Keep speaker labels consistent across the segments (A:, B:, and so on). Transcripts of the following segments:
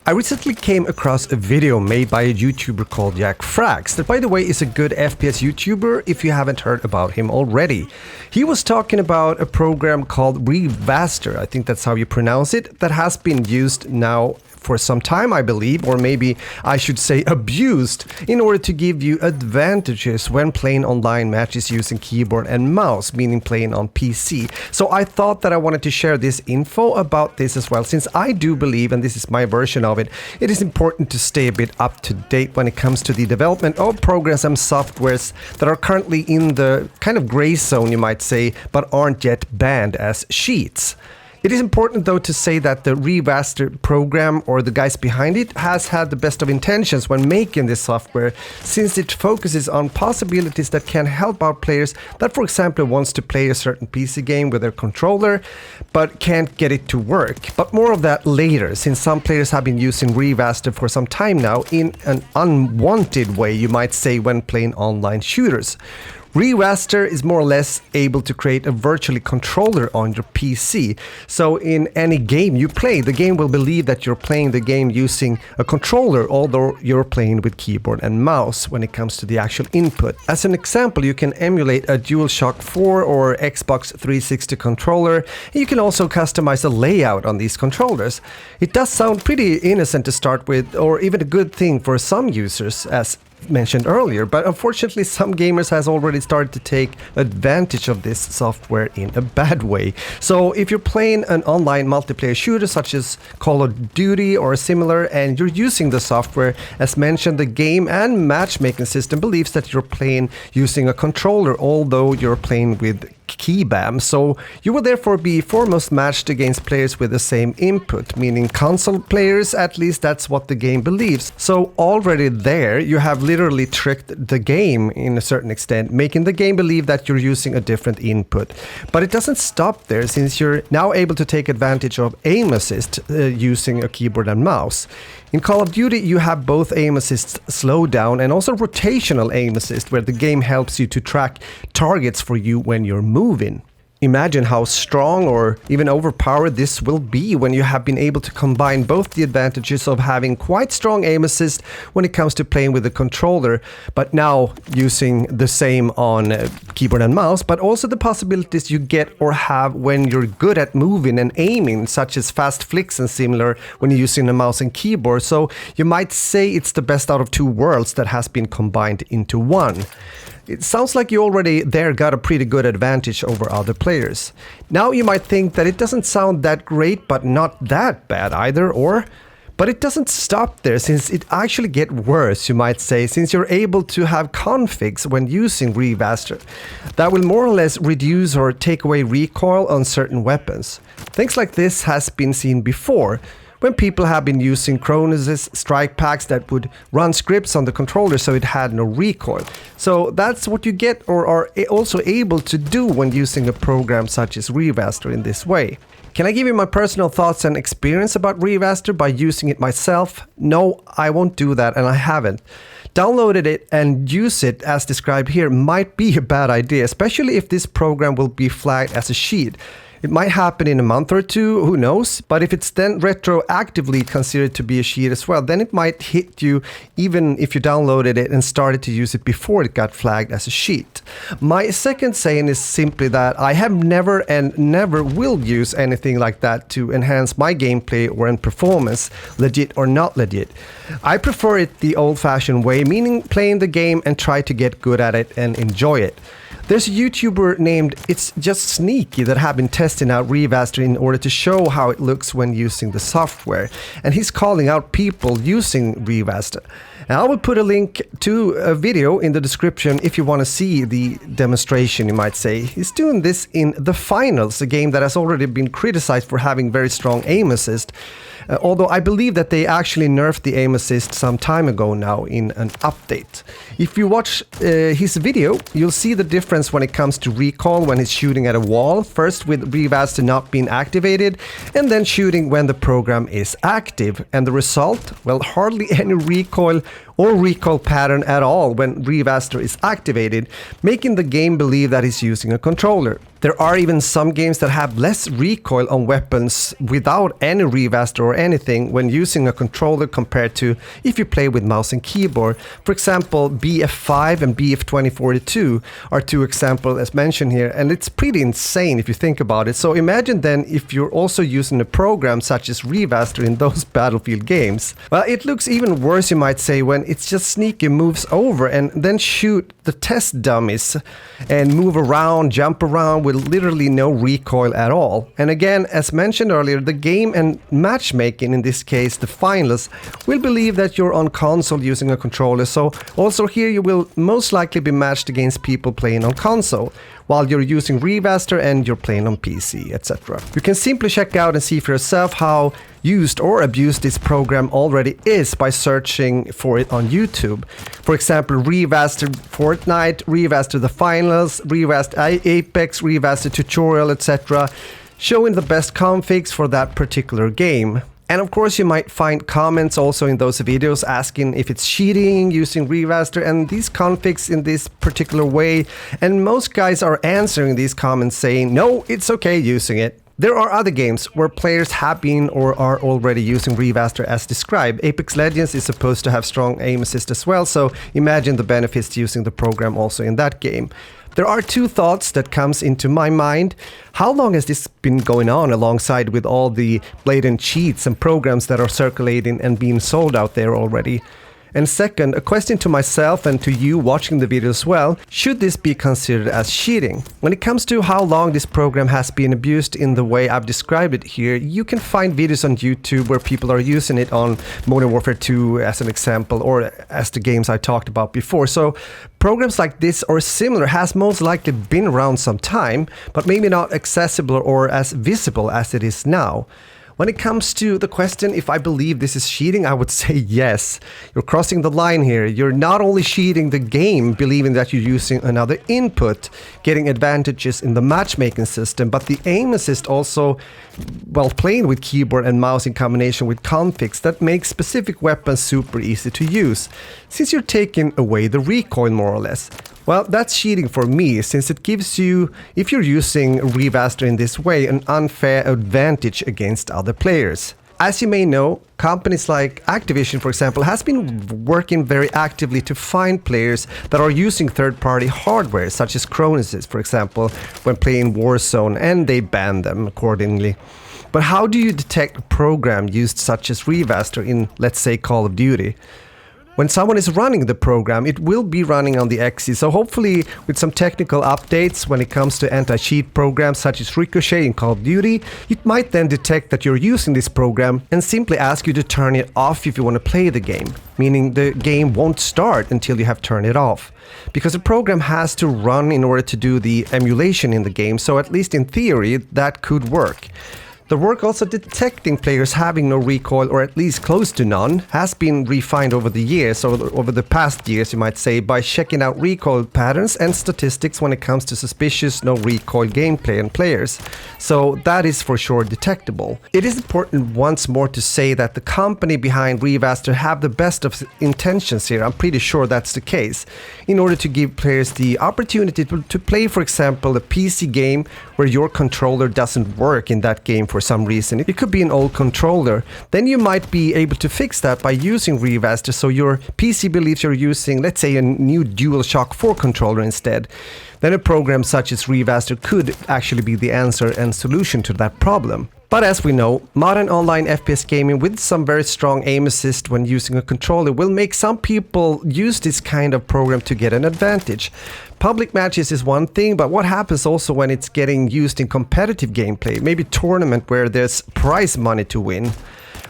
A: I recently came across a video made by a YouTuber called JackFrags, that by the way is a good FPS YouTuber if you haven't heard about him already. He was talking about a program called REWASD, I think that's how you pronounce it, that has been used now for some time, I believe, or maybe I should say abused, in order to give you advantages when playing online matches using keyboard and mouse, meaning playing on PC. So I thought that I wanted to share this info about this as well, since I do believe, and this is my version of it, it is important to stay a bit up to date when it comes to the development of programs and softwares that are currently in the kind of gray zone, you might say, but aren't yet banned as cheats. It is important though to say that the REWASD program, or the guys behind it, has had the best of intentions when making this software, since it focuses on possibilities that can help out players that, for example, wants to play a certain PC game with their controller but can't get it to work. But more of that later, since some players have been using REWASD for some time now in an unwanted way, you might say, when playing online shooters. REWASD is more or less able to create a virtual controller on your PC. So in any game you play, the game will believe that you're playing the game using a controller, although you're playing with keyboard and mouse when it comes to the actual input. As an example, you can emulate a DualShock 4 or Xbox 360 controller. You can also customize the layout on these controllers. It does sound pretty innocent to start with, or even a good thing for some users, as mentioned earlier, but unfortunately some gamers has already started to take advantage of this software in a bad way. So if you're playing an online multiplayer shooter such as Call of Duty or similar, and you're using the software, as mentioned, the game and matchmaking system believes that you're playing using a controller, although you're playing with keybam, so you will therefore be foremost matched against players with the same input, meaning console players, at least that's what the game believes. So already there you have literally tricked the game in a certain extent, making the game believe that you're using a different input. But it doesn't stop there, since you're now able to take advantage of aim assist using a keyboard and mouse. In Call of Duty, you have both aim assist slowdown and also rotational aim assist, where the game helps you to track targets for you when you're moving. Imagine how strong or even overpowered this will be when you have been able to combine both the advantages of having quite strong aim assist when it comes to playing with the controller, but now using the same on keyboard and mouse, but also the possibilities you get or have when you're good at moving and aiming, such as fast flicks and similar when you're using a mouse and keyboard. So you might say it's the best out of two worlds that has been combined into one. It sounds like you already there got a pretty good advantage over other players. Now you might think that it doesn't sound that great, but not that bad either, but it doesn't stop there, since it actually gets worse, you might say, since you're able to have configs when using REWASD that will more or less reduce or take away recoil on certain weapons. Things like this has been seen before, when people have been using Cronus's strike packs that would run scripts on the controller so it had no recoil. So that's what you get, or are also able to do when using a program such as REWASD in this way. Can I give you my personal thoughts and experience about REWASD by using it myself? No, I won't do that, and I haven't. Downloaded it and use it as described here might be a bad idea, especially if this program will be flagged as a cheat. It might happen in a month or two, who knows, but if it's then retroactively considered to be a cheat as well, then it might hit you even if you downloaded it and started to use it before it got flagged as a cheat. My second saying is simply that I have never and never will use anything like that to enhance my gameplay or in performance, legit or not legit. I prefer it the old-fashioned way, meaning playing the game and try to get good at it and enjoy it. There's a YouTuber named It's Just Sneaky that have been testing out REWASD in order to show how it looks when using the software, and he's calling out people using REWASD. And I will put a link to a video in the description if you want to see the demonstration, you might say. He's doing this in The Finals, a game that has already been criticized for having very strong aim assist. Although I believe that they actually nerfed the aim assist some time ago now in an update. If you watch his video, you'll see the difference when it comes to recoil when he's shooting at a wall, first with REWASD not being activated, and then shooting when the program is active. And the result? Well, hardly any recoil or recoil pattern at all when REWASD is activated, making the game believe that he's using a controller. There are even some games that have less recoil on weapons without any REWASD or anything when using a controller compared to if you play with mouse and keyboard. For example, BF5 and BF2042 are two examples as mentioned here, and it's pretty insane if you think about it. So imagine then if you're also using a program such as REWASD in those Battlefield games. Well, it looks even worse, you might say, when it's just sneaky moves over and then shoot the test dummies and move around, jump around with literally no recoil at all. And again, as mentioned earlier, the game and matchmaking, in this case the finalists, will believe that you're on console using a controller. So also here you will most likely be matched against people playing on console, while you're using REWASD and you're playing on PC, etc. You can simply check out and see for yourself how used or abused this program already is by searching for it on YouTube. For example, REWASD Fortnite, REWASD the finals, REWASD Apex, REWASD tutorial, etc., showing the best configs for that particular game. And of course you might find comments also in those videos asking if it's cheating using REWASD and these configs in this particular way, and most guys are answering these comments saying no, it's okay using it. There are other games where players have been or are already using REWASD as described. Apex Legends is supposed to have strong aim assist as well, so imagine the benefits using the program also in that game. There are two thoughts that comes into my mind. How long has this been going on alongside with all the blatant cheats and programs that are circulating and being sold out there already? And second, a question to myself and to you watching the video as well, should this be considered as cheating? When it comes to how long this program has been abused in the way I've described it here, you can find videos on YouTube where people are using it on Modern Warfare 2 as an example, or as the games I talked about before. So programs like this or similar has most likely been around some time, but maybe not accessible or as visible as it is now. When it comes to the question if I believe this is cheating, I would say yes. You're crossing the line here. You're not only cheating the game, believing that you're using another input, getting advantages in the matchmaking system, but the aim assist also, well, playing with keyboard and mouse in combination with configs that make specific weapons super easy to use, since you're taking away the recoil more or less. Well, that's cheating for me, since it gives you, if you're using REWASD in this way, an unfair advantage against other players. As you may know, companies like Activision, for example, has been working very actively to find players that are using third-party hardware, such as Chronosis, for example, when playing Warzone, and they ban them accordingly. But how do you detect a program used such as REWASD in, let's say, Call of Duty? When someone is running the program, it will be running on the XE, so hopefully with some technical updates when it comes to anti-cheat programs such as Ricochet in Call of Duty, it might then detect that you're using this program and simply ask you to turn it off if you want to play the game, meaning the game won't start until you have turned it off. Because the program has to run in order to do the emulation in the game, so at least in theory that could work. The work also detecting players having no recoil, or at least close to none, has been refined over the years, or over the past years you might say, by checking out recoil patterns and statistics when it comes to suspicious no recoil gameplay and players. So that is for sure detectable. It is important once more to say that the company behind REWASD have the best of intentions here, I'm pretty sure that's the case, in order to give players the opportunity to play, for example, a PC game where your controller doesn't work in that game for some reason. It could be an old controller. Then you might be able to fix that by using REWASD, so your PC believes you're using, let's say, a new DualShock 4 controller instead. Then a program such as REWASD could actually be the answer and solution to that problem. But as we know, modern online FPS gaming with some very strong aim assist when using a controller will make some people use this kind of program to get an advantage. Public matches is one thing, but what happens also when it's getting used in competitive gameplay, maybe tournament where there's prize money to win?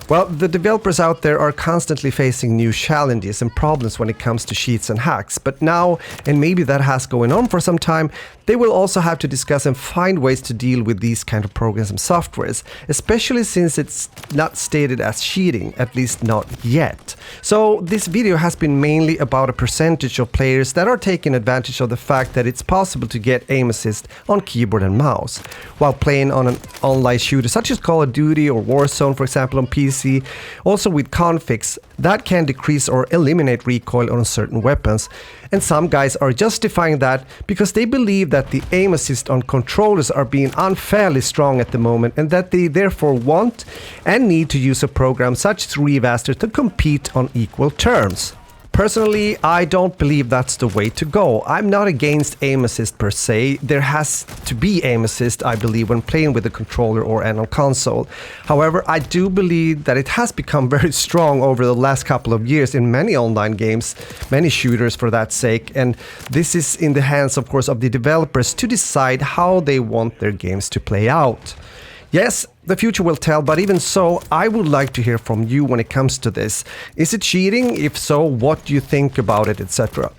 A: Well, the developers out there are constantly facing new challenges and problems when it comes to cheats and hacks, but now, and maybe that has going on for some time, they will also have to discuss and find ways to deal with these kind of programs and softwares, especially since it's not stated as cheating, at least not yet. So this video has been mainly about a percentage of players that are taking advantage of the fact that it's possible to get aim assist on keyboard and mouse while playing on an online shooter such as Call of Duty or Warzone, for example, on PC. Also with configs that can decrease or eliminate recoil on certain weapons. And some guys are justifying that because they believe that the aim assist on controllers are being unfairly strong at the moment, and that they therefore want and need to use a program such as REWASD to compete on equal terms. Personally, I don't believe that's the way to go. I'm not against aim assist per se. There has to be aim assist, I believe, when playing with a controller or on console. However, I do believe that it has become very strong over the last couple of years in many online games, many shooters for that sake, and this is in the hands, of course, of the developers to decide how they want their games to play out. Yes, the future will tell, but even so, I would like to hear from you when it comes to this. Is it cheating? If so, what do you think about it, etc.?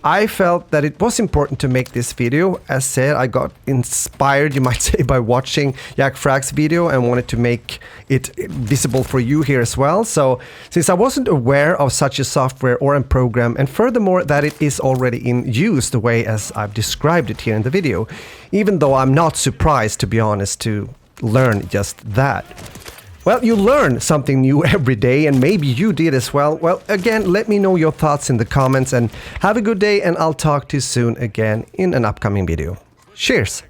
A: I felt that it was important to make this video. As said, I got inspired, you might say, by watching JackFrags' video and wanted to make it visible for you here as well. So, since I wasn't aware of such a software or a program, and furthermore that it is already in use the way as I've described it here in the video, even though I'm not surprised, to be honest, to learn just that. Well, you learn something new every day, and maybe you did as well. Well, again, let me know your thoughts in the comments, and have a good day, and I'll talk to you soon again in an upcoming video. Cheers!